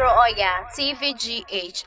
Suro Oyaa, TVGH.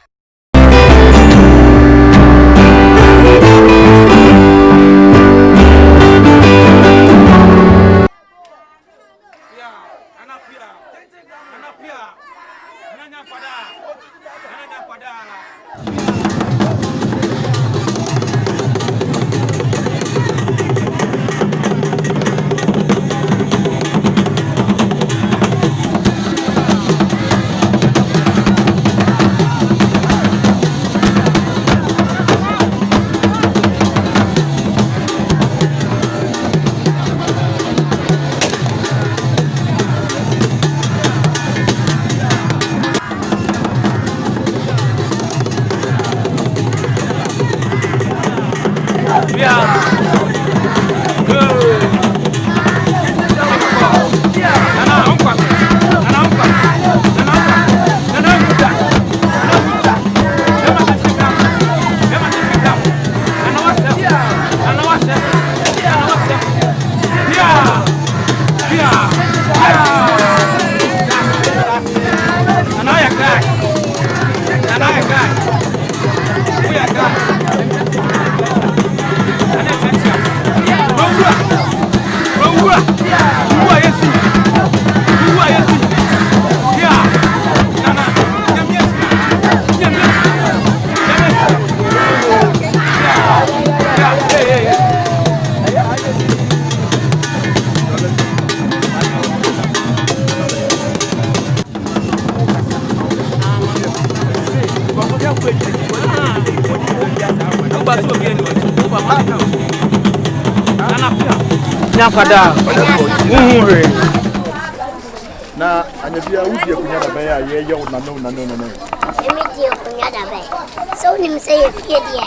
Na anyabia wudi akunya da baya ye ye na no. Emi di akunya da baya. So nim say e fie dia.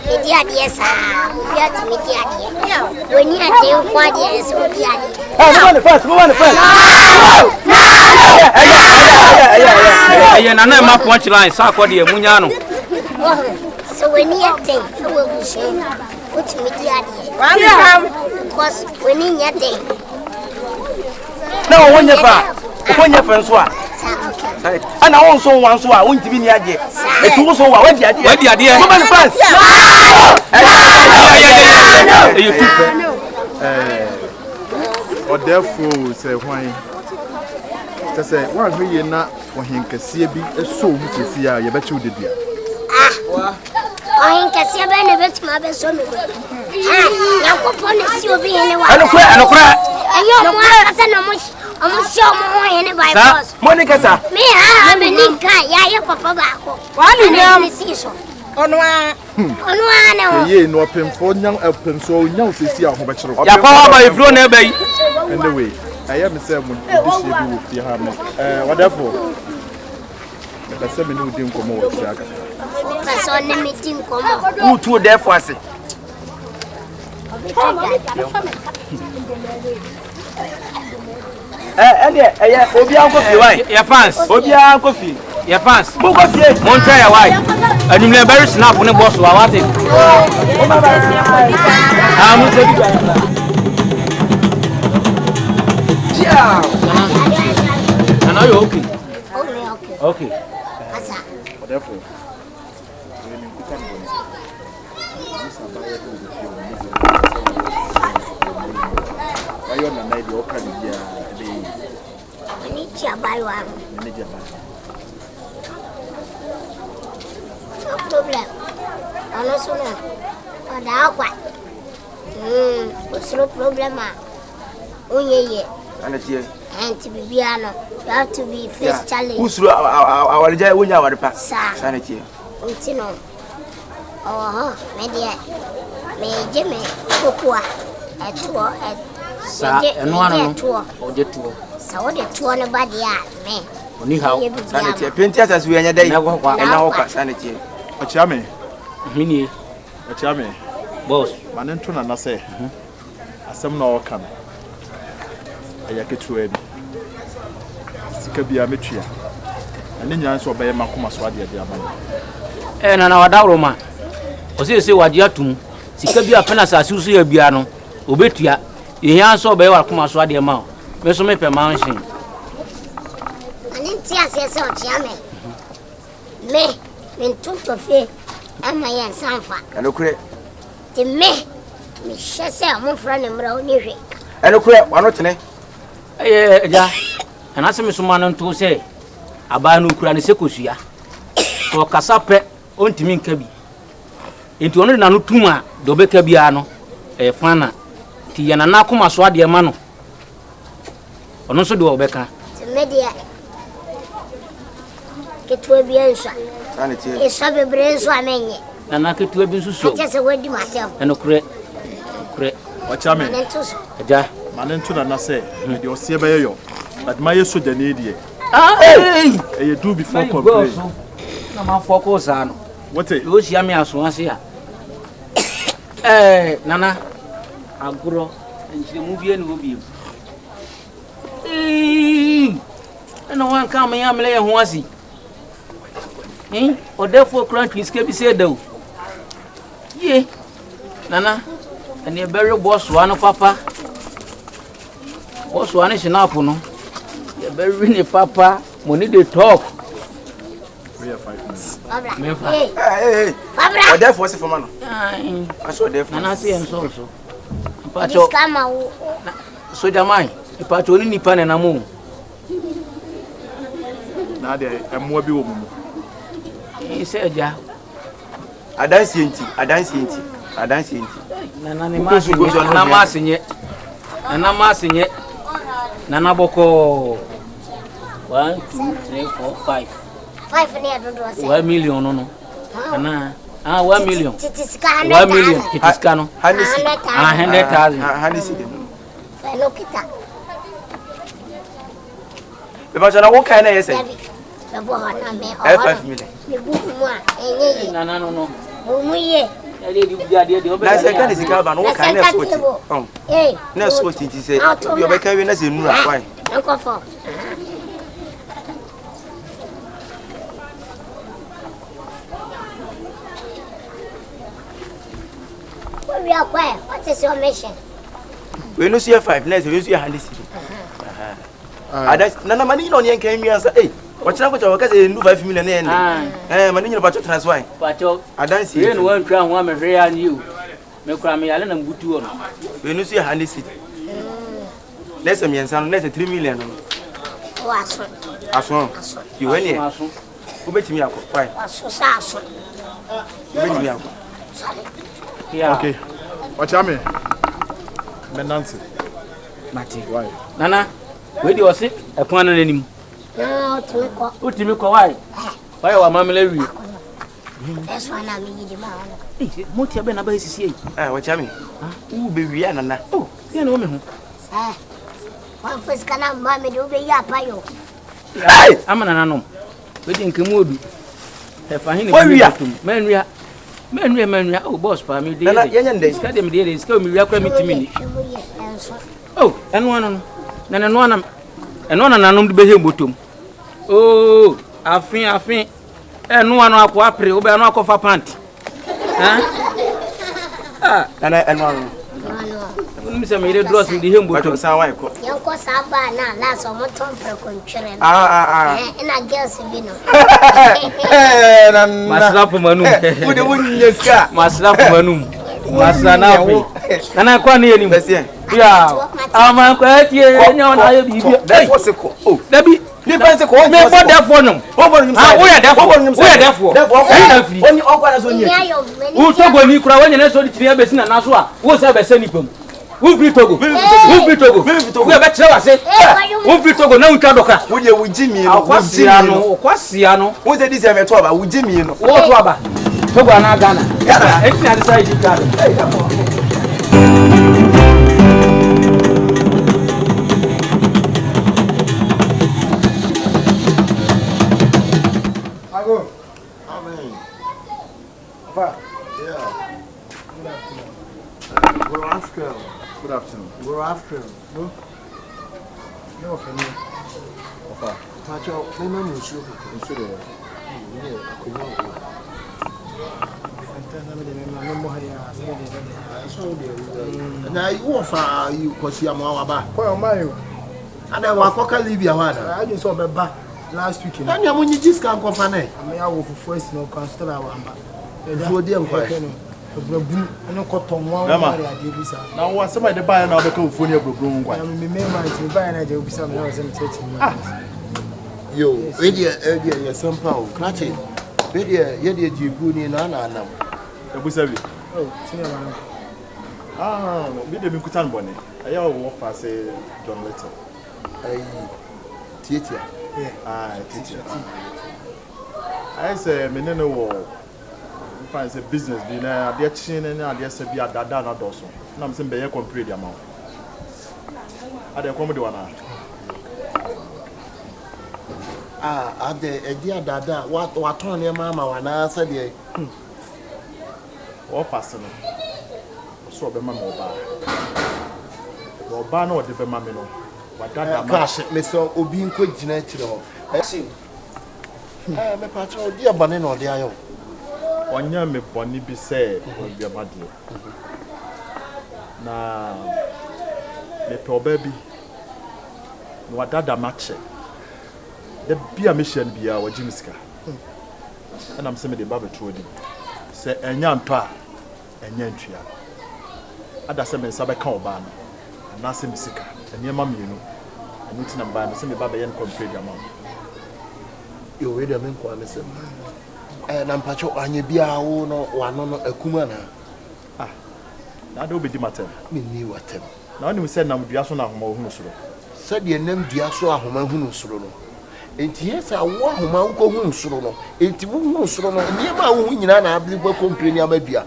E dia dia sa. Bia ti mi dia dia. Woni ade kwa dia so dia dia. Move on first. No. Aye na ma punch line sa kwa dia munya no. So woni ade wo bu she. What mi dia dia. Because woni ade. Na wonye fa nso a ana won so wan so a wonti bi ni ade etu so wa wadi ade so many fans you tupe odefo say hwan say wan hwe na ohenkasie bi eso hu sesi a ye be che odedua ohenkasie be ne betuma be so me yakopon si obi ne wa anokra ayo mo aka na mo show mo hene by boss Monica sa me ha me ninka ya papa ba ko wani nyam siso onwa ne ye no pemfo nyam apemso nyam sesi a ho be kire ya kwa ba ifro na ebe yi anyway I am say mo dishie bi wo fi ha me wonderful the same no din komo wo fi aka so ne meeting komo who to therefore say obi an kofi why ya fans obi an kofi ya fans mo kofi mon try ya why anumle very snap ne boss wa wate o ma ba mo te bi ba yeah and are you okay okay asa therefore ayo na na di oka di ya ni chia bai wa no problem ano suna ada kwa what's the problem onye ana tie and to be no you have to be face challenge usuru awalija wonya awaripa sana tie untino me dia me je me kokua etuo sa eno ano oje tuo sa wo de tuo ne ba dia me oni hawo sana tie penti asase we anya dai na kwa sana tie achia me mini achia me boss manen to na say asem na oka me ayaketu edi sika bia metua ane nyan so obeye makoma so ade ade ama na wadawro ma o se waje atum sika bia pena sa susu ya bia no obetua yehia so obeye wakoma so ade ma me so me pe mansion ane tia se se o chia me ntuto fe ama ye sanfa eno kure ti me hye se mo fra ne mra oni hwe eno kure wano tene ja ana se me soma no nto se aba no kura ne se kosua to kasa pe ontimi nka bi enti ono na no tuma do be ka bia no fana ti yana na akoma so ade ma no ono so de obeka ti me dia ketua bia nsa ani ti e so bebre nso amenye na ketua bi nso so je se wadi matem eno kure wacha me ja manentu na say de osie be yo but my soja na edie you do before complain na ma focus ano what e o sia me aso ase a nana aguro nje mu bie ne obi na wan ka me amle ye ho asi o defo crank iske bi se daw ye nana ene berry boss one papa boss one snap no ye berry ni papa money dey talk we have 5 minutes hey Babra o defo se foma no aso defo nana se en so pacho kama so jamai pacho ni nipa na namu na de emmo bi wo mu se ja adansi enti nana ni masinye nana boko 1 2 3 4 5 ne adodo se 1 million no nana 1 million titiska 1 million kitiska no 100,000 hanisi de no kita be ba jana wo kai na yese bebo na me 5 million me bu mu a enye nana no mu ye na se kan sika ba no wo kai na soti na soti ti se yo be kai we na se nura why enko fo what is your mission? We no see 5 next we see handisi nana mani no nyen kan mi ansa wachina ko chawa kase ndu 5 million na mani nyina pacho transfer pacho adansi ye no wan twa ho amehwe ya ni o me kura me yale na mbutu no we no see handisi next mi ansa no next 3 million no aso you when here ko betimi akọ why aso sa aso betimi akọ yeah okay wacha me Nancy mati why nana we di osi ekwan na nanim utimi ko why wa mamele wi that's why na me yidi ma ono moti abe na ba sisi wacha me u be wi anana ye na o me ho wan fes kana ma me do be ya payo amana nanom we di nkemu odu e fa hin ne menwia oh boss pa mi dey ska dem dey ska mi wia kwa mi timi ni oh eno na nanom de behe motom oh afin eno ano akwa apre wo be eno akofa pant nana eno mi se mi dey dross mi dey he motom sa wan ko yanko saba na la so mo ton pre kontwere ina girls bi no maslafu manum wo de wonye ska maslafu manum masanafi nana kwa ne yenim ya ama kwa tie nya na ayo bibi defo se ko dabi ni pense ko me bo defo no wo ya defo oni okwa so nye wo togo ni kura wonye na so ditiri abesi na naso a wo se abese ni pam wo free togo wo be kire wase wo free togo na untwa doka wo ye wo jimi no kwasia no wo se dise me to aba wo jimi no wo to aba togo na Ghana enti na decide you card Ago. Amen. Papa. Yeah. Good afternoon. Good afternoon. No? No, Fanny. Papa. Pacho, no, no, sure. Sure. Yeah, na you fa you kwasi amawa ba Kwa mayo. ada wa koka libya wa da I just saw beba. last week. And you money just can't go for me. I may have for first no consider our number. For the empire. No cotton one. Now, what somebody buy now become funny of broom. I mean, to buy an idea of some hours and church. Yo, Edia, some power, catch it. Edia, you good in Anna. It was heavy. Oh, we didn't put on bonnet. I all walk past a John Letter. Theatre. Ah, teacher. I say, Menino war. Finds a business dinner, their chin and their Sabia Dada Dawson. And I'm saying, be a complete amount. Are they comedy one? At the idea Dada, what on your mamma when I said, or fastener. So be my mobile. Or Bano or the Bemamino. What that cash, Mr. Obin quick natural. I see. My patrol, dear Bannon or the Io. Onya me boni bi say o bia made na me pe oba bi no wadada mache de bia me hia bia wa jimiska na am se me de ba betro di se enya nto a enya ntwia ada se me nsa be ka oba no na se misika eniema mienu enu ti na ba me se me ba be yen complete amount yo we de men kwa me se na mpacho anye bia wo no wano no akuma na na do be di matem me ni watem na oni se nam dua so na ahoma ohunu soro se de nam dua so ahoma hunu soro no enti yesa wo ahoma wo ko hunu soro no enti wo hunu soro no niema wo hu nyina na abli gba kompreni amadua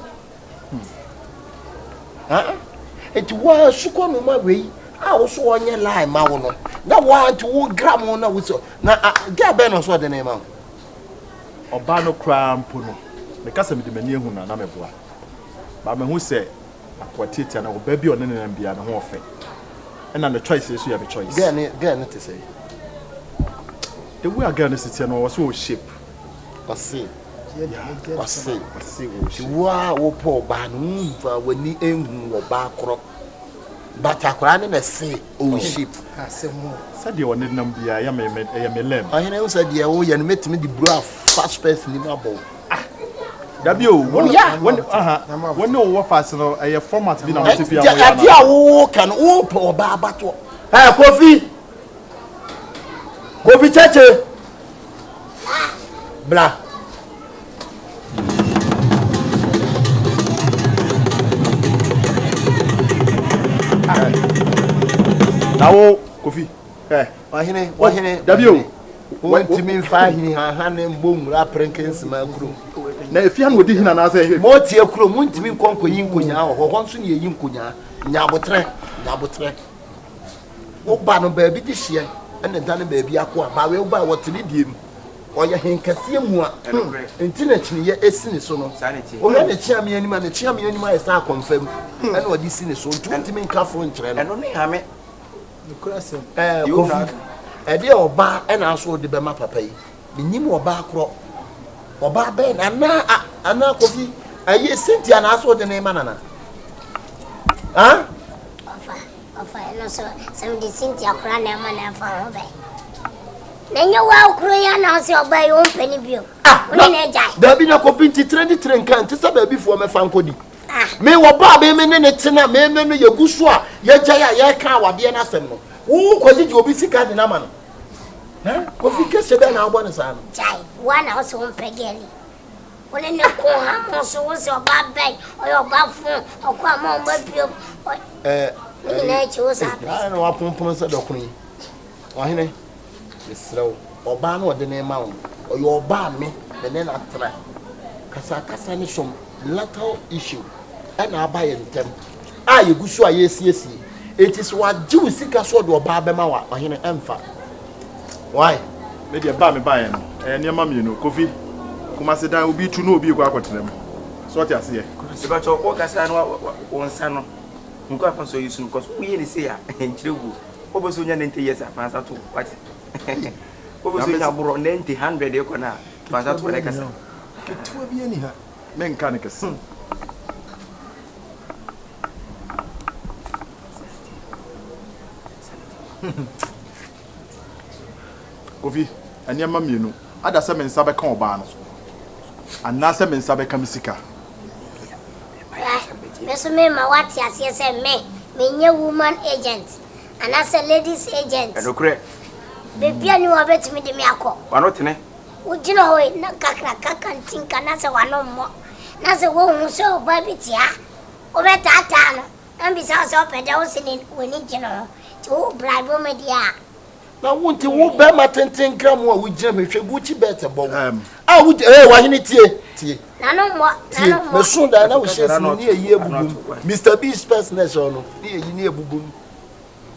enti wo suko no ma wei wo so onye lie ma wo no na wo anti wo gram na wo so na ga be no so de na ma oba no kra mpo no me kasa me de mani ehu na me boa ba me hu se akwatitia na oba bi onene na bia na ho ofe na the choice is you have a choice get to say the way again is it no was so shape wase wa wo po ba no mfa wani enhu wo ba kro batakora ne na say o shape asemo sade woni nam bia ya me lem ahene wo sade wo ye no metimi di bro fast person ni mabo dabi o when no fast no e format bi na mo tipi ya ade a wo kan wo po ba abato kofi cheche bla nawo kofi wahine dabi o wantimi fa hini ha ne mbom ra prenkens ma kuro na efia no odi hina na asa ehe mo tie kuro muntimi nkonko yin konya ho nso ne yin konya nyabotre wo ba no ba bi di hie ene da ne ba bi akwa ba we wo ba wotini diem oya henkase mu a entina chini ye esini so no o ya ne chia me anima e sa confirm ene odi sini so ntimi nkafo nkyere no eno ne hame nukrasem kofi ede oba ena aso de be ma papa yi binyim oba akro oba be na ana kofi aye sentia na aso de ne ma nana ofa no so some de sentia kra na ma na fa ho be nenye wa kro ya na so oba yi on pani bio oni na jai da bi na kofi nti trend kan ti sa ba bi fo me fa nkodi me wo ba be me ne tena me no ye gusu a ye jai a ye ka awade na asem no wo kwaji obi sika de na ma no kofi kese be na abone sa no jai wana so on pegeli oni ne ko ha mo so wo so ba be oyo ba fun okwa mo ba bio ni na chi wo sa pe na wa pompom se dokun wahene esrew oba na ode na ma wo oyo oba me de ne na tra kasa ni som little issue na abaye ntem ye gusu a ye siesie it is what jiw sika so de oba be ma wa wahene emfa why me de ba me ba ye no ne ma me no kofi kuma se dan obi tu no obi kwa akwatenam so what you say se ba cho o kasa no wonsa no nko afa so yisu because we ni say ya enchiregu oboso nya 90 years afansa to what oboso nya bro 90 100 e kona afansa to le kasa ketua bi ani ha men kan kasa kofi Aniama mienu. Ada se me nsa be kan oba no. Ana se me nsa be ka misika. Meso me ma wati ase se me nye woman agent. Ana se ladies agent. Enokre. Bebia ni wa betimi de me akọ. Wano tene. Ujina hoy na kakra kakantin kana se wano mo. Na se wo hu se oba bitia. Obetata no. Ambisa so peda wo sini woni jino. Ti wo bribe media. Na wonti wo be ma tenten gram a wo gina me hwe guchi bet bo. Ah wo wa hini tie. Nano mo. Me so da na wo hye ni eyi ebubum. Mr. B space na so no. Ni eyi ni ebubum.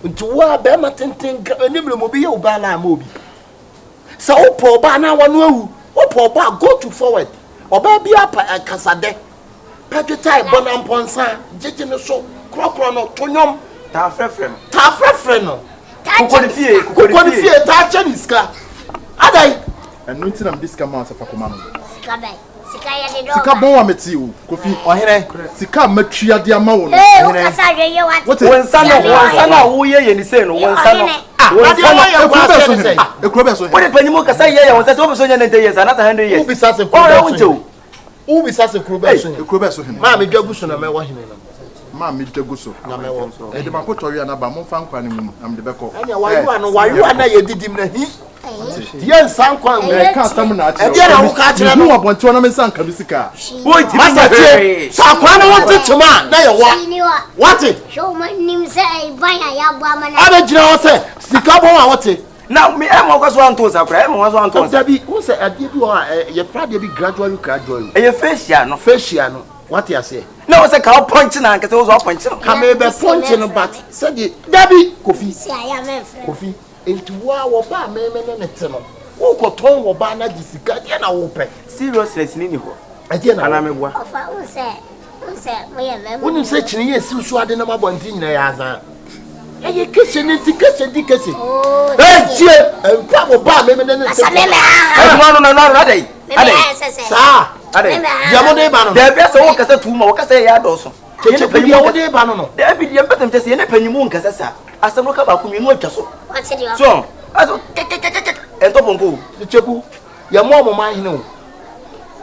Nti wo be ma tenten enimre mo bi ye oba na ma obi. Sa wo po oba na wano awu. Wo po oba go to forward. Oba bi apa kasade. Pagetai bonamponsa jeje ne so krokro no tonyom Ta frefrem. No. Kokoni fie ta chaniska. Adai. Enu nti na mdiska ma asafa koma no. Sika bai. Sika ya de do. Sika bon wa meti o. Kofi Ohene. Sika matria de ama wo no. Kasa de ye wat. Wonsa na wo ye ni se no wonsa no. Wonsa no ekuro be so he. Wode panimu kasa ye wonsa se wo be so nya 90 years anata 100 years. Ubi sase kuro. Ubi sase kuro be so. Ekuro be so he. Ma me dwagu so na me wa hene na. Ma mi dwagu so na me wo. E de makoto wi na ba mo fa nkwa ne mu am de beko. Anya wayu ana ye didim na hi. Ye nsan kwa E ka asam na achi. E dia na wo ka achi na. Hu abonto na me nsan ka bisika. Boy ti Masa tie. Sa kwa na won tetema na ye wa. What? Show man nim say ai banya ya gba mana. Ada jira wo se sika bon a wote. Now me am go so anto sakra am go so anto. Dabi wo se ade bi wo ye prade bi gradually. E ye facial no. What you say? No, say ka punch na nke so punch no. Ka me be punch no but say the Dabi Kofi. See I am a friend. Kofi. Enti wo ba me ne te no. Wo ko ton wo ba na disika de na wo pe. Seriousness ni ho. Ade na ana me boa. Ofa wo say mo ye me. Woni se chine ye si so ade na mabonti nyina ya azan. Eye kese ni ti kese di kese. Oh. Tie empa wo ba me ne te. No adai. Sa. Adai. Ya mo de ba no. Da bia se wo kasa tu ma wo kasa ya do so. Cheche pedi wo de ba no. Da bi de mpetem tese ye na panimu nkasa sa. Asem no ka ba ku mi no atwa so. What did you? So, aso ento pompo. Checheku. Ya mo mo ma hene o.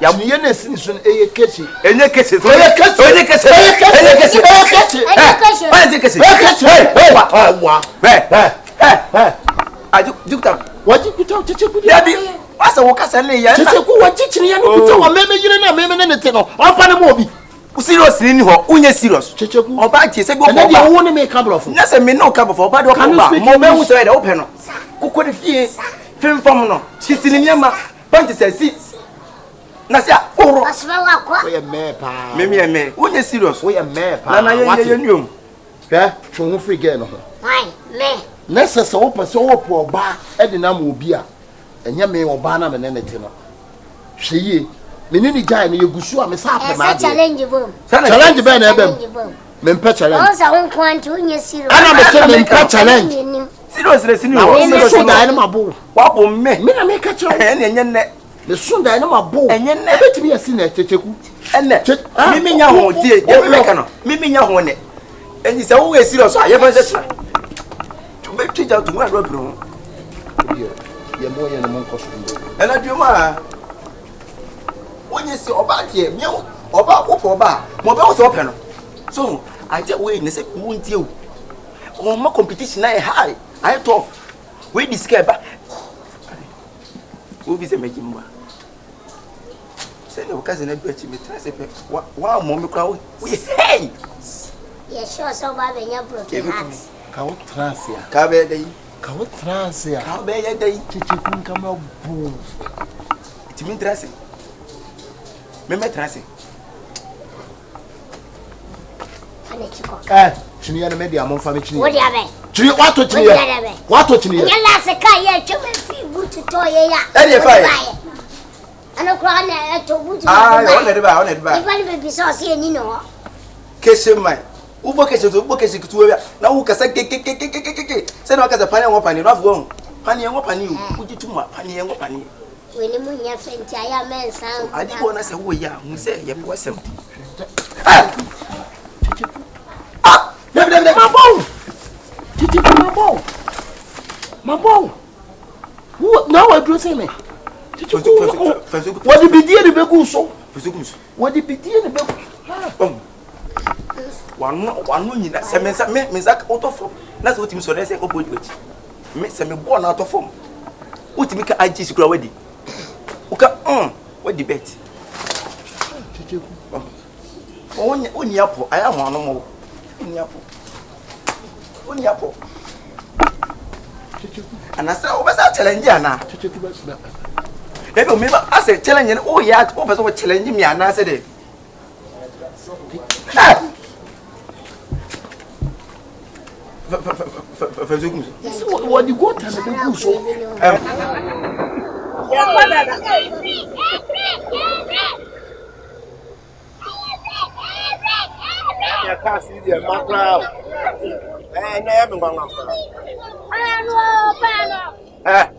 Ya mo ye na sini so eye kese. Enye kese. Eye kese. Ajukta. Waji kuta checheku. Ya bi. Asa wo kasa ne ya. Checheku waji chine ya no kuta wa meme yire na meme ne te no. Ofa ne mo obi. Serious ni ho. Unye serious. Checheku. Oba tie se go. Na dia wo ne me ka brofo. Na se me no ka brofo. Oba de oba. Mo be hu se da open no. Kokko de fie. Fem fam no. Sisini niama. Panti se si. Na se oro. Asma wa kwa. We me pa. Me. Unye serious. We me pa. Na ye nuom. Hwe, twu free girl no. Why? Me. Nessa se wo pese wo po oba e de na mo obi a. Enye me oba na me ne te no. Hwe yi. Me ni jai no yegusu a me sa pa ma. Challenge boom. Challenge be na ebem. Me mpe challenge. Onza won kwantu unye siro. Ana me se me mpe challenge. Serious ni Na ho. wo so da na mabo. Wa bo me. Me na me ka chiro. Enye ne. Me so da na mabo. Enye ne. Ebetimi yesi na checheku. Ene. Mimi nya ho tie. Ye me ka no. Mimi nya ho ne. Enyi se wo we serious a ye fa se tra. Me twija to wa bro. Ye mo ye no mon koso. Ela dioma. Onye si oba tie. Me oba wo oba. Mo be wo so pe no. So, I just wait and say won't you. Oh, my competition is high. I tough. We discuss ba. Who be say making more. Say no cousin na be chi me try say pe. Wa mo me kwa we. Hey. Yeah, sure so ba be nya broken heart. Ka wo trance ya. Ka be dey. Ka wo trance ya. Ka be ye dey. Checheku nka ma bu. Ti me trance. Me trance. Chini ya media mo fa me chini. What ya be? Chini wato chini ya. Wato chini ya. Yalla se ka ye chome fi butu to ye ya. E dey fire. Ana kwa na to butu. Ah, on dey ba. Ibali be bi so se ni no. Kese mai. Ubo kese kutu ya. Na u kasa ke. Se no kasa pani won pani no afu. Pani won pani u. Ujituma pani won pani. We ni munya fenti aya mensa. Adi ko na se wo ya, hu se ye bo sem. Now I do see me. What did be dear the Beguso? What did be dear the Beguso? One in that semester, Miss out of form. That's what him so let's say, oh, good. Miss me born out of form. What make I just grow ready? Okay, what debate? Only apple, I am one more. Only apple. And I said, oh, what's that challenge now? If you remember, I said, challenging, oh, yeah, over challenging me, and I said it. What you got to do so? I can't see the macro. And I haven't gone.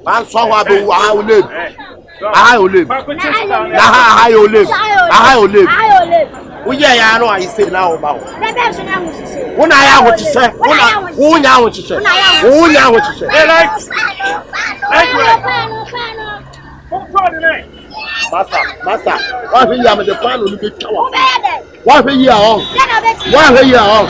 Man, so I will live. I will live. I will live. I will live. We are no, I say now about. When I am what you say, who now what you say, who now what you say. Master, why are you the plan of the tower? Why are you on? Why are you on?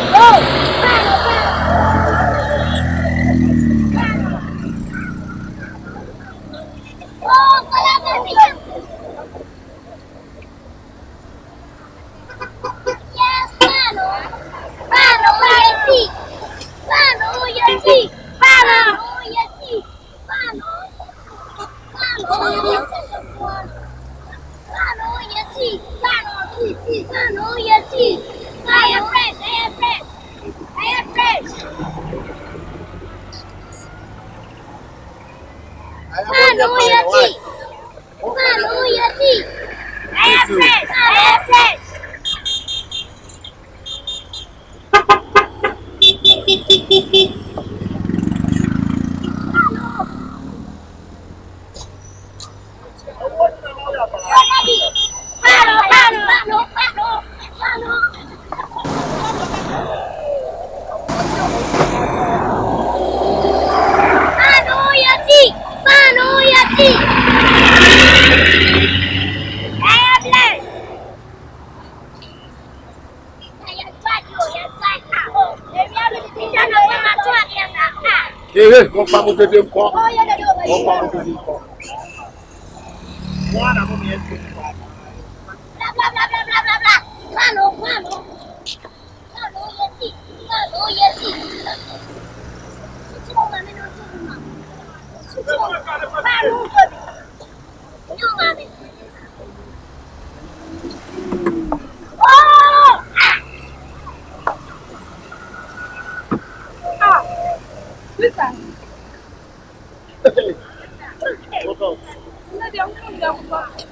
Hey, go back to the call.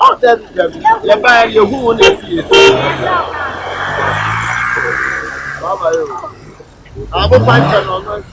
Oh, that's you buy your who on it. I will find you on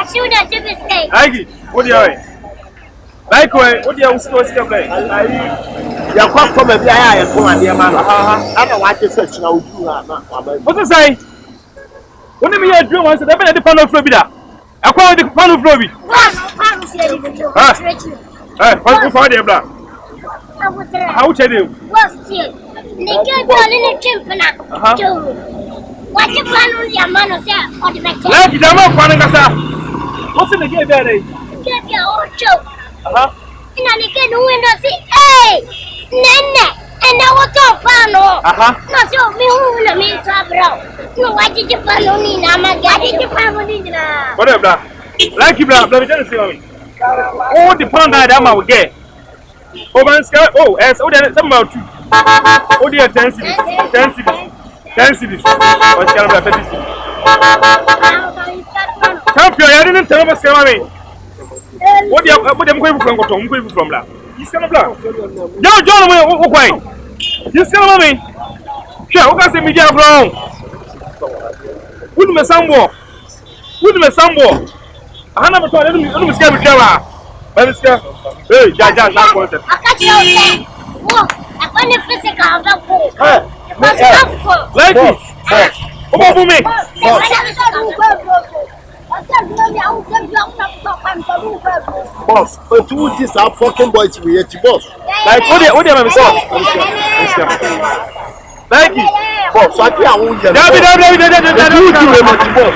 shoot at the mistake. Likeee, what do you say? Likewise, what do you say? Ya kwa from a bia ya ko ade ma no. Ana wa ke search na odu na na. What you say? When me hear dream once, they be the panel flow be da. I call the panel flow be. What for the bla? How tell you? What's still? They get all in a chimpana. What you plan on your man or the back? Like the man for ngasa. What's in the game there? Get your own show. And I can win and say, hey, Nene, and I was all pano. Not so me who will mean to bro. No, why did you pan on in? I'm a guy, you pan on in. Whatever. Likee bla, let me tell you. All the pound that I will get. Oh, man, oh, as oh, there is some about two. Oh, dear, 10 cities. 10 cities. 10 cities. What's going to be 50 cities? Champion, I didn't tell us, Kamami. What do you going from that? He's going to blow. No, John, wait. He's going to me. Sure, what can I media ground? Wouldn't me some more. Wouldn't me some more. I never thought I didn't scare with Java. But it's hey, Jaja, not for it. I got you there. Walk. I want the physical. Likee. Come on, me. Boss, but two these are fucking boys we hate boss. Like what do you have sauce? Likee. Boss, I can't hold you.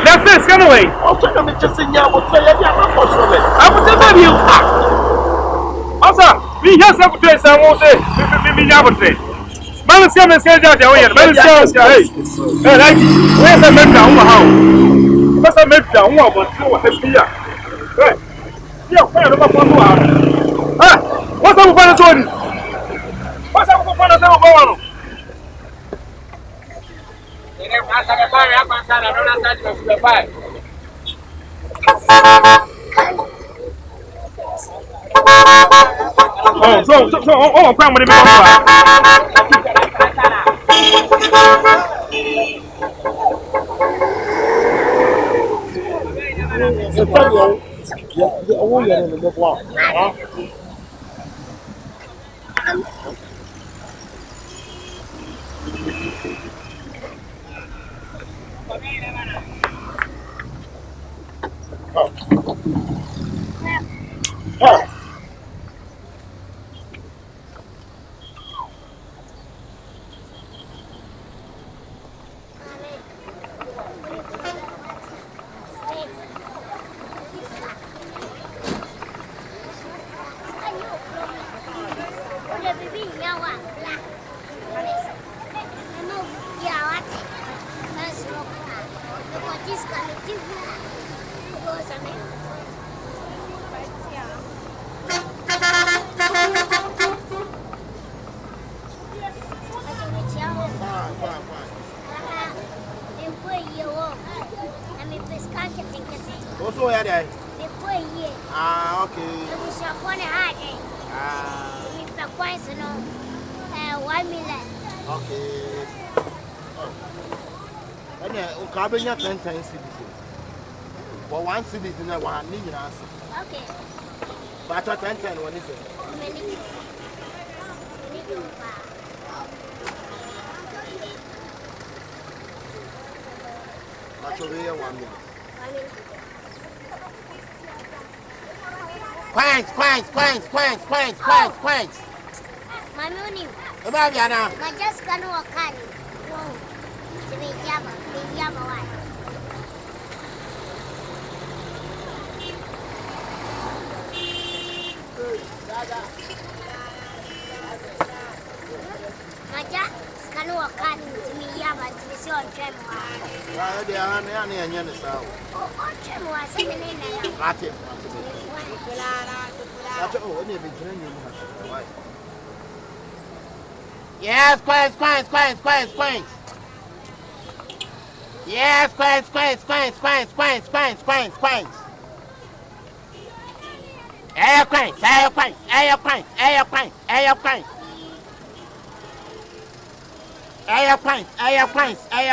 Let's say scan away. Also, I'm just saying, I will tell you, I'm not possible. I will tell you. Also, we hear some place I won't say, we never say. Man, scam and scale out your way. Man, scam. Hey, Likee, where's the men down? What's the men down? What was the Right. Yeah, where the one? Ah, what's up with Panasonic? What's up with Panasonic? Oh, so, come with me. What's all that? Ah, okay. Okay. And then, carbon 10 times cities. For one city, in a one million answer. Okay. But at 10 times, what is it? What's over here? 1 million. Quains. My money. About Yana. I just can't walk on. No. To be Yama. Be Yama. My just can't walk on to me Yama to be so on Tremor. They are only a young sound. Oh, Tremor, 7 in Martin. Yes, quains. Yes,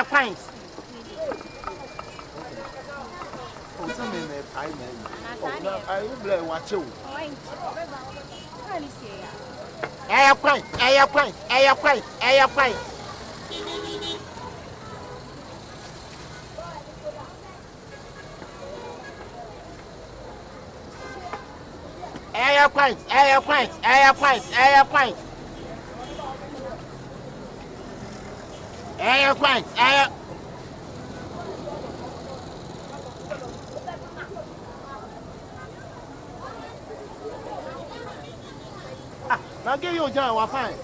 quains. I will blame what you. Air quite. Now give you John, we're fine.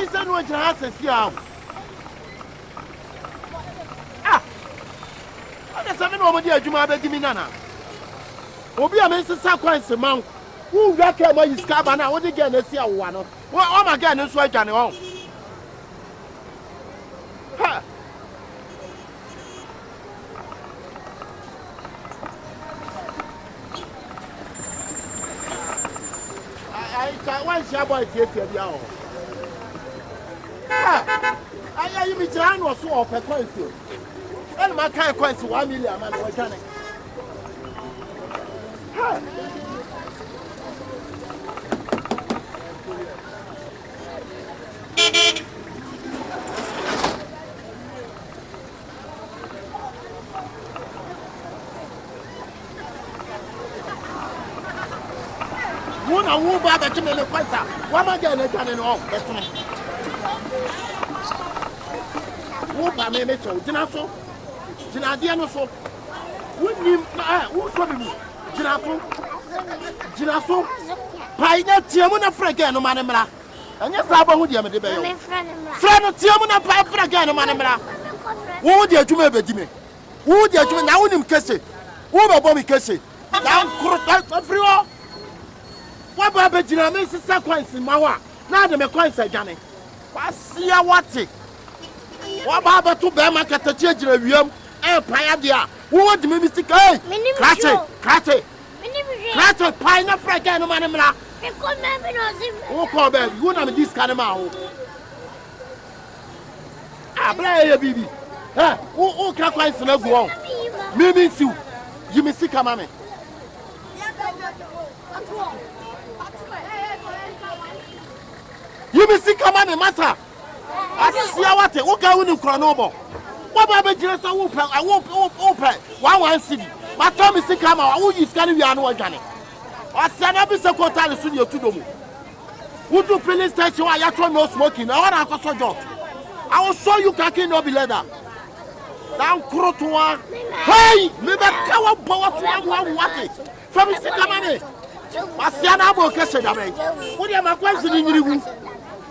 Is that what you have to see? Seven over the Juma Bedimina. Obi a man says, Sakwan Simon, who reckon my scabana, what again is here one. Well, oh my God, that's why Johnny home. I can't want your boy to get the hour. I am in John or so of a coin. And my kind coins 1 million, man, we're trying. One a woman that you may look quite up. One again, I can't know. That's me. Whoop, I may make you. Dinaso. Dinadiano so. Wouldn't you? Who's from you? Dinaso. Pioneer Tiamuna Fragan, no manamra. And yes, I would have a debate. Friend of Tiamuna Fragan, no manamra. What would you do, Bedime? Who would you do now? Him kiss it. Who about Bobby kiss it? Down, everyone. What about Bedina makes a sequence in Mawa? Now the McCoy Johnny. What's your what it? What about to bear my cat at the and Pioneer? Who would me stick? Cratty, Pioneer Fragan, no manamra. Who call baby? You know this kind of mouth. Ah, Blay, baby. Who can't quite so go on? Maybe you may see come on. You may see come on, master. I see what it will go in Chronobo. What about just a whoop? I won't open 1 city. My Tom is come out. Who is going to be on Johnny? I said, I'll be so called to you to do. Would you please tell you why you told no smoking? I want to go job. I will show you cracking no be leather. Down Crotois. Hey, me that cow power to what it from his company. I see an apple castle. What am I question in you?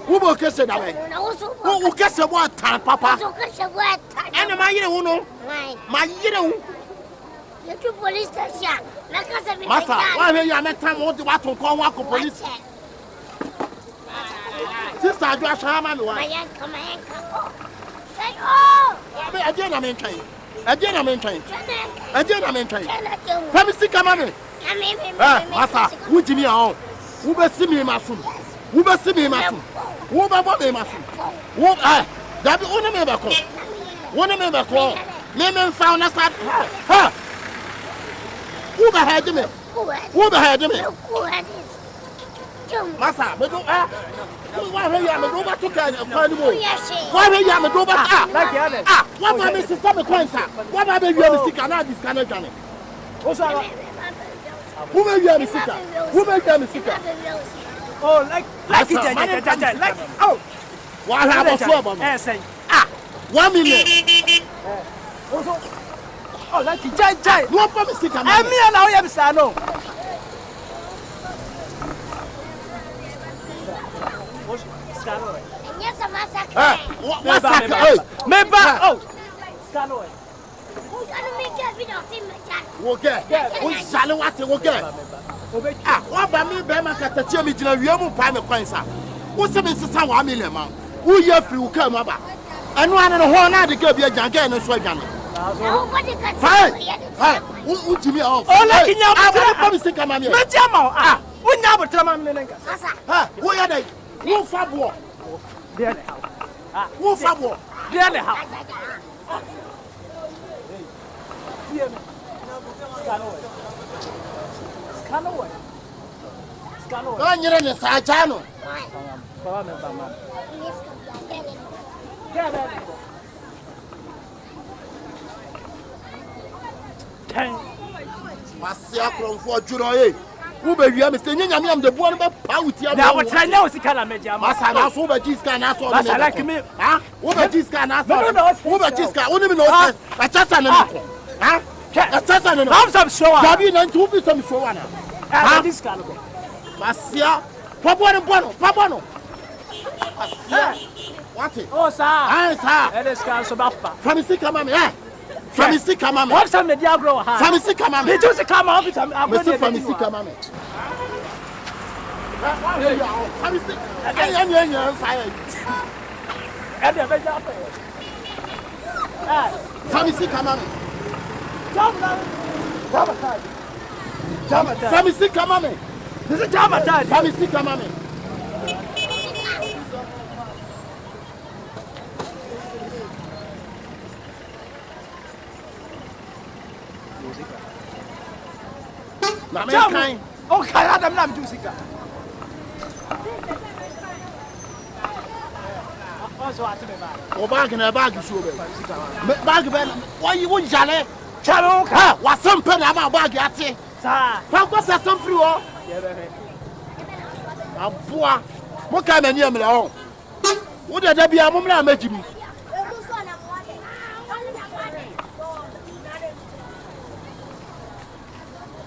Who will kiss it away? Who will kiss a word time, Papa? And my you know, my you know. You two police station. Master, why are you met time what to call one police? Sister, I do a shaman. Why? I did not maintain. Let me see, come on. Master, who do me on? Who will see me, Master? Who will see me, Master? Who will be Master? Who, that be one member call. One member call. Lemon found us at her. Who behind me? Who behind me? Master, but why are you over to carnival? Why are you over what about Mr. Summer Coins? What about you have a sick and this kind of journey? Who may you have a sicker? Who may you have a sicker? Oh, like oh, why have a swab? 1 million. Oh, like Jai. No problem, sicker. I mean, now you have Sano. Yes, a massacre. What Member, oh, Scano. Who's going to make a bit of him? Who's Salawati? What about me? Bema Catachia, Yomu Prime Coins. What's the Mrs. 1 million, man? Who you free will come about? And one and a whole night to go be a giant and swag. Fine. Who to me off? Oh, let me have a stick on my name. Ah, we never tell my name. Who are they? Who fab war? Who fab war? The house. Don't you in the side channel? Masia for Juro. Who be you? I'm saying I'm the one about power. Now what I know is the color major. Masana, who be this can ask all I like me. Huh? Who be this can ask all? Who be this can? Only know I just an huh? I just an I'm some show. Gabi and two be some show. Ah, this can go. Masia, Papono. What it? Oh, sir. Ah, sir. It is can so baffa. From the sick mama, eh? From the sick mama. What's on the diagro? From the sick mama. They just come off it. I'm going to from the sick mama. From the sick. I am young fire. And the best of it. From the sick mama. From the sick mama. This is Jama time. From the sick mama. Okay, Adam Lam Jusica. Oh, bag in a bag, you bag, why you wouldn't jale? Chalo, what's some pen about bag at it? What was that some through? A boy, what kind of name? Would there be a moment I met you?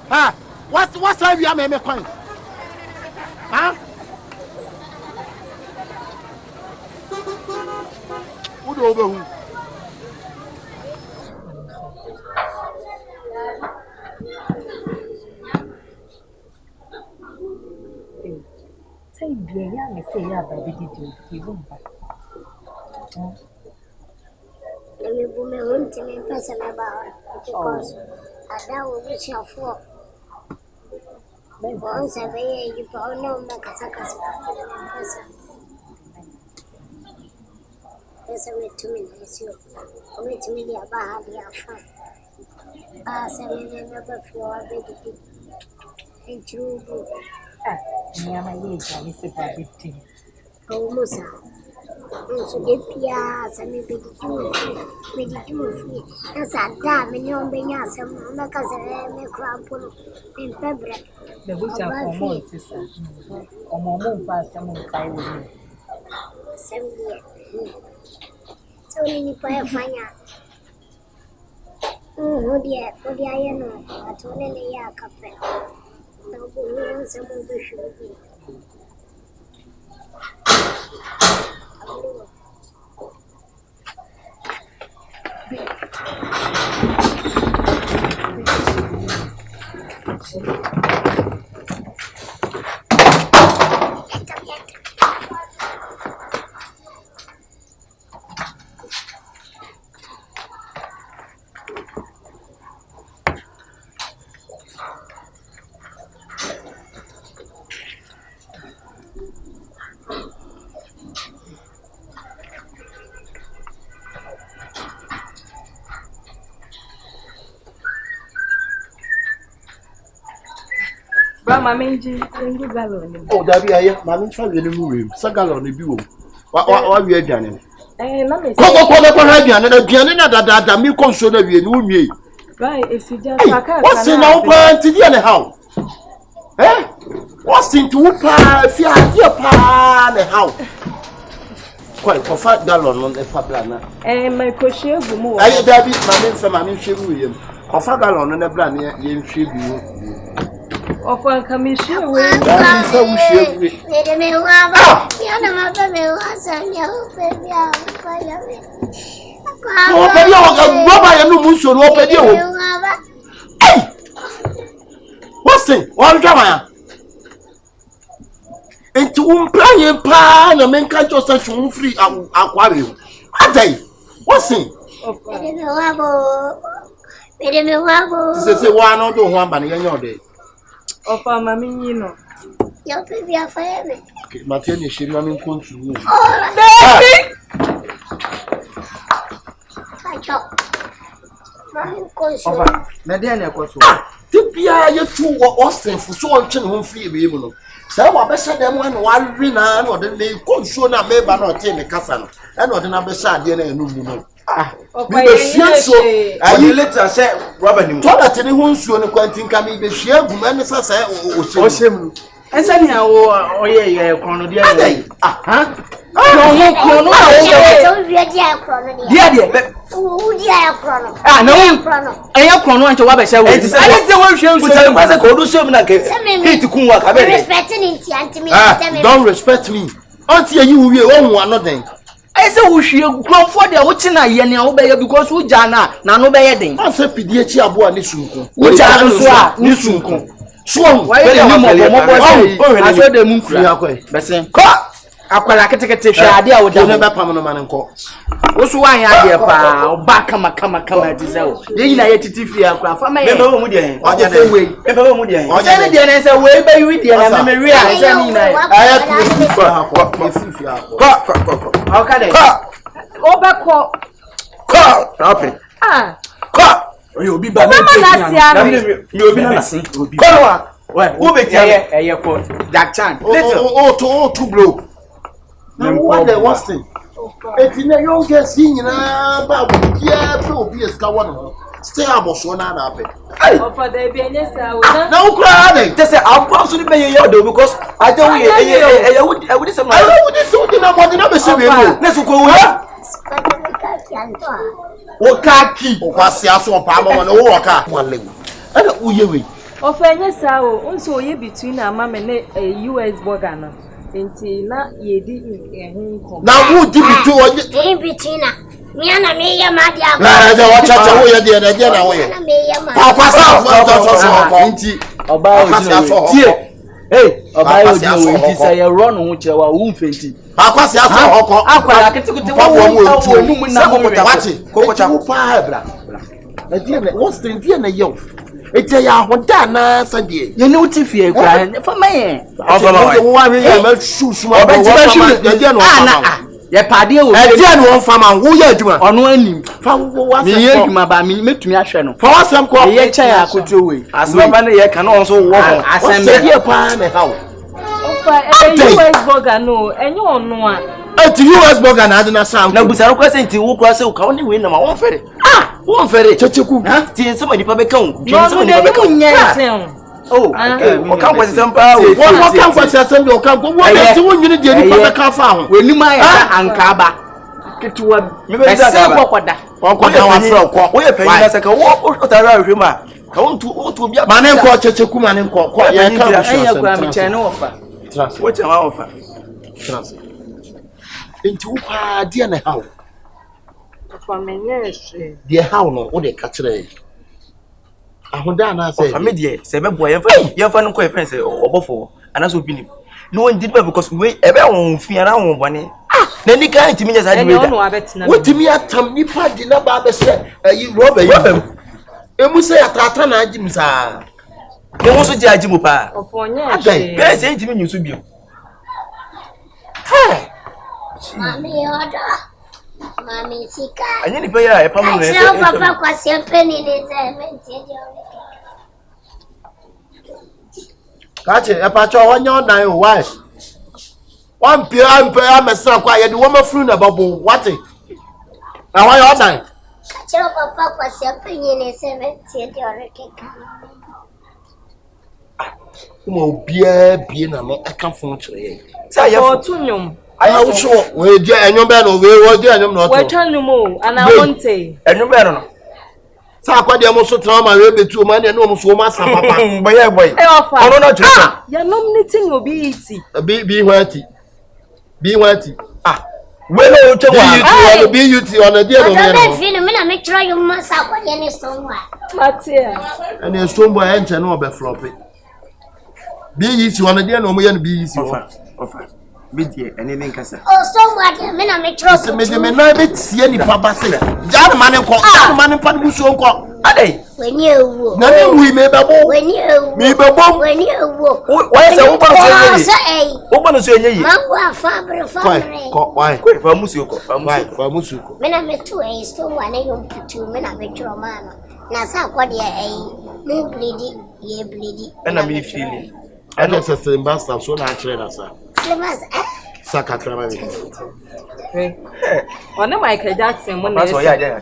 Ah, what's how you make a coin? Huh? Who do over who? Say, young, say, yeah, baby, did you won't buy? Let me put my own to me person about because I will be your fault. Once I pay you for no Macasakas person. There's only 2 minutes. You only 2 minutes about the affair. I said, never for a baby. And you do. Near my age, I miss it by 15. Oh, Musa. So the Pias and maybe you as a dam in your Benas and Macas and Crampo in February. The bush are for months, or more fast, someone by with me. 7 years. So many fire fire. Oh, dear, I know. I told any yak cafe. No, some of the shoe. Mamma, gallon. Oh, that be a mammy travel in the room. Sagalon, the view. What we are done. Let me that me console you and me. Right, it's just what's in our plan to the how? Eh? What's in two pa, if you are dear pa, the how? Quite for fat gallon on the fablana. And my crochet will move. I there be my name, she William. Of a gallon on the brand near she be. Of one commission, we so we share with me. What's it? What drama? enti umpraye pa na menka just so free akware adai wosin Pede me wabo se wa no do ho amba ne yenya ode Ofa mami nyino yo pipi afa me Mathieu ne shiri mami nkontu ni acho mami konso Ofa na dia na ekoso tipia yetu wo osenfu so ontwe ne ho free be mu no sa wa be sha dem na wa ri na na ode ne konsuo na meba na ote me kasa no e na ode na be sha ade na enu mu no mi be hia so ayi later say rubber ni mu toilet ni ho nsuo ne kwantin ka mi be hia gu ma ne sasa o shemu ensa ni awo oye krono dia adai no krono so wi dia krono dia dia krono no krono eya krono anche wa be sha we ani te wo hwe nsuo kwase ko do so mi na ke hit kunwa ka be respecting inti anti me don't respect me auntie yi wo wie wo hu anoden I say we should grow for the Uchina Yeni obey because we jana na no be den. I say pidie chi abo ani sunko. We jana so ni sunko. So why the name of Mobo I saw the moon free akwa. Besen. Ko akwala ketekete hwa ade a wo da no be pam no man nko. Wo so wan ya de pa oba kama ti say o. Ye nyina ye titi fie akwa fa me. me be wo mu de Oje de me be wo mu de Say me de na say we be you de na me wi a say ni na. Aya tu fi akwa. Okay then. Obeko Open. ah Oyo obi ba Mama na me obi na sin. Kolwa. Wo be tie Eye ko Jack Chan. Oh, to blow. Now what the worst thing? It's in a young girl seeing ba bia pe obi eska won. Stay aboso na na be. Ofa da bi anyesa wo Na ukra dey. Just say I'm so be ye do because I don't I would say I know this so na body na be se be no. na so ko wo O kaki. O kwase aso pa ma no wo ka. Ana uye we. Ofa anyesa wo unso ye between amame na US border no enti na ye di nkom Na wo di bitu o in between me na me ya ma dia na da wa chacha wo ye de na je na wo ye. na me ya ma Pa kwasa Nti oba o tie. Hey, oba yo di o nti say ye run ho kire wa wo mfenti. Pa kwase aso hoko. Akwala ketekete wo num na mo Kokocha wo pa bra. Na die na wo stand na yo. Etia ya hoda na sande. Ye ne uti fie kra fa maye. Wo wa me ya ma shusu ma. Ya die no fama. Ye pade o. E die no fama wo ya adwuma. Ono anim. Fa wo wa Me ye adwuma ba me metumi ahwe no. Fa wasem ko. Ye kya ya akoto we. asaba ne ye ka no so wo ho. Asem be pa na ha wo. Ofa US border no enye ono a Eti US burger na adina sam. Na busaro kwa senti wo kwa se ka woni we na ma won fere. Won fere Checheku. Ti nsema nipa be kan. no no de ni nya sen Oh, o kan kwa sempa Wo kan kwa sesem de o kan wo na ti wo nwini de nipa be ka fa ho. Weni ma ya ankaba. Ketuwa me be da ese kokoda. Won ko da wa fro ko. Wo ye panyin na se ka wo tara ahwe ma. Ka won tu bia. Mane nko checheku mane nko. Ko ye ka wo Enya kwa mi chene ofa. Wo chama ofa. Enti wo pa de na ha wo. ofa menye hwe De ha wo no wo de ka kire. Ahoda na say. Ofa me de se be boy ye fa no ko e friend se obofo anaso obinim. No one did because we ebe won fiara won bone. Na ni kan timi nya sa de enye we ono da. abetina Wo timi atam nipa di na ba be se ayi roba yi. Emu se atata na agim sa. Ne wo so je ajimu pa. ofa onye Adai. Be se ntimi nyusu bio. mami oda mami sika Anya ni pe ya e pamu ne. Suro papa kwa sempre ni de zementi de Kache e pa cho wonyo dan o why? One pia amesa kwa ye de wo mafuru na babo what? Na why you dan? Suro papa kwa sempre ni de zementi de orekeka Kuma obia bie na no aka fon kire ye. Sa ye for tunyum Aya wo so we di enyo be no we di enyo no to. we twanum o ana wonte enu be no. Sa akwade mo so trauma we betu ma na no so ma sa papa. Boy. e ofa Ono na tire. ya nominating obi iti Bi hwati. Bi hwati. We no o twa. Bi UT on the no oda be me. finu me na me try you masa kwa de ne so nwa matia And a strong boy enche no be flop it. Bi UT on the no me no bi UT. Ofa. Bidie ene ne nkasa. Oh, so what? Me na me trust. Me de me na be tie ni papa se. Jan man nko. Man pa busu nko. Adey. Weni ewu. Na me wi me bebo. Weni ewu. Me bebo. Weni ewu. Why say wo ba so enyi? So eh. Wo ba no so enyi. Mango afabre fabre. Why? Fa musu ko. Fa musu ko. Me na me tu eh so wa na yom putu me na me tro mana. Na sa kwade eh. Me bleedi, ye bleedi. Na me feeling. I don't say Sylvester so na chere na sa. Sylvester eh? Saka trama me. Ona Michael Jackson mo na. Pass Oyaa dey.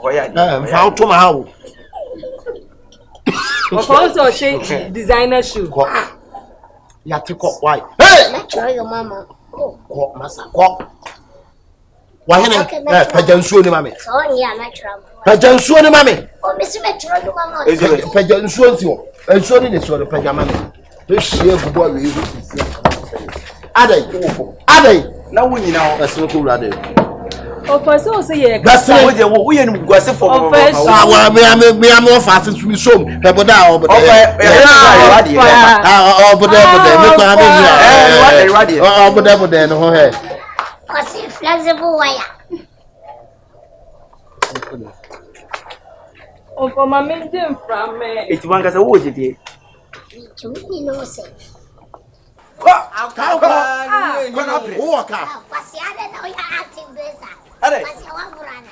Oyaa. Fa to ma hawo. Of also she designer shoe. Ya te ko why? Hey! Na tro your mama. Ko masa ko. Wa hene pajansuo ni mame. So ya na tro. Pajansuo ni mame. O me se me tro your mama. Pajansuo nti wo. Ensuo ni ne so pajamame. Ehie gubo awe yi. Adai Na wo nyina wo asem ko wurade. Of also ye That's wo je wo ye ni guase for wa me am ofa asen tumi som peboda oboda Ofa oboda me kwa me oboda no ho he Kasi flexible wire. Of my men from me. Eti wanga sa wo je die. Chumi no se. ka wo ka Kasi ada na ya acting beza. Ade. Kasi wa burana.